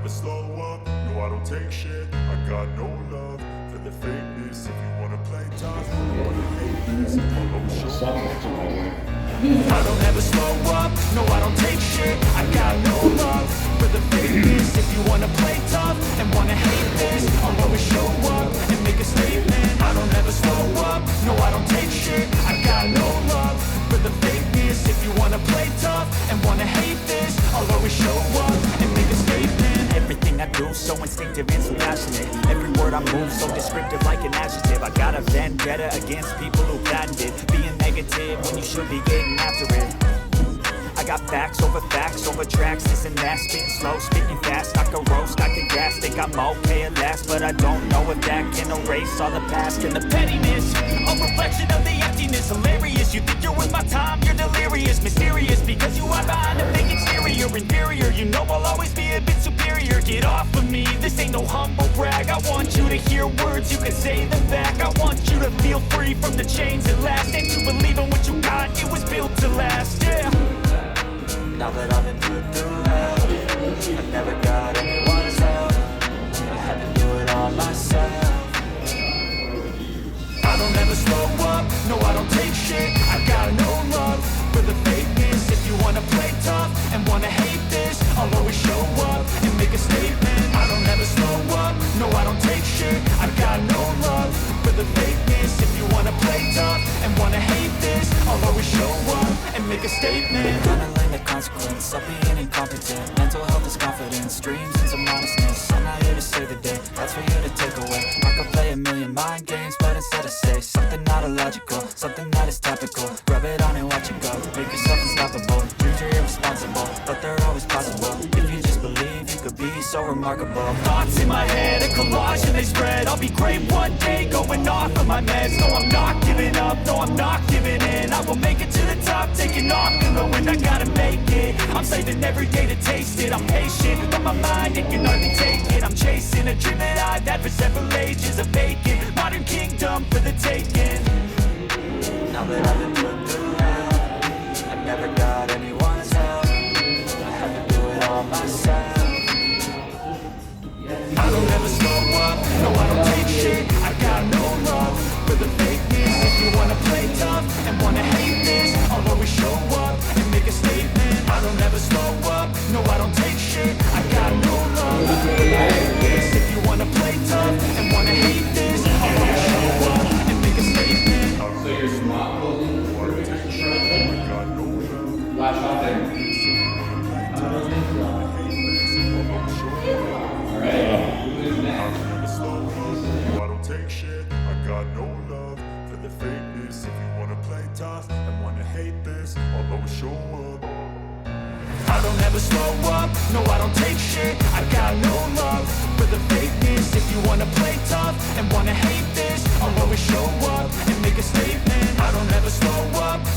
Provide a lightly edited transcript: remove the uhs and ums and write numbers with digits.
never slow up, no I don't take shit. I got no love for the fakeness. If you wanna play tough, you wanna hate this, I'll show up. I don't ever slow up, no I don't take shit. I got no love for the fakeness. If you wanna play tough and wanna hate this, I'll always show up and make a statement. I don't ever slow up, no I don't take shit. I got no love for the fakeness. If you wanna play tough and wanna hate this, I'll always show up and make a statement. Everything I do so instinctive and so passionate. Every word I move so descriptive like an adjective. I got a vendetta against people who patented being negative when you should be getting after it. I got facts over tracks, this and that. Spitting slow, spitting fast, I can roast, I can gas. Think I'm okay at last, but I don't know if that can erase all the past. And the pettiness, a reflection of the emptiness. Hilarious, you think you're worth my time, you're delirious. Mysterious, because you hide behind a fake exterior. Inferior, you know I'll always be a bit superior. Get off of me, this ain't no humble brag. I want you to hear words, you can say them back. I want you to feel free from the chains that last, and to believe in what you got, it was built to last, yeah. Now that I've been put through hell, I never got anyone's help. I had to do it all myself. I don't ever slow up, no I don't take shit. I got no love for the fakeness. If you wanna play tough and wanna hate this, I'll always show up and make a statement. I don't ever slow up, no I don't take shit. I got no love for the fakeness. If you wanna play tough and wanna hate this, I'll always show up and make a statement. Handling the consequence of being incompetent. Mental health is confidence, dreams and some honestness. I'm not here to save the day, that's for you to take away. I could play a million mind games, but instead I say something not illogical, something that is topical. Rub it on and watch it go, make yourself unstoppable. Dreams are irresponsible, but they're always possible. If you just believe, you could be so remarkable. Thoughts in my head, a collage and they spread. I'll be great one day, going off of my meds. No, I'm not giving up, no, I'm not giving in. I will make it to the top, taking off in the wind. I gotta make it, I'm saving every day to taste it. I'm patient, but my mind, it can hardly take it. I'm chasing a dream that I've had for several ages. A vacant, modern kingdom for the taking. Now that I've been put through hell, I never got anyone's help. I had to do it all myself. I don't ever slow up, no I don't take shit. I got no love for the fakeness. If you wanna play tough and wanna hate this, I'll always show up and make a statement. I don't ever slow up, no I don't take shit. I got no love for the fakeness. If you wanna play tough and wanna hate this, I'll always show up and make a statement. So you're not closing or take a shot? I got no love. Last shot there. Alright, who is next? Never slow up, no I don't take shit. I got no love for the fakeness. If you wanna play tough and wanna hate this, I'll always show up. I don't ever slow up, no I don't take shit. I got no love for the fakeness. If you wanna play tough and wanna hate this, I'll always show up and make a statement.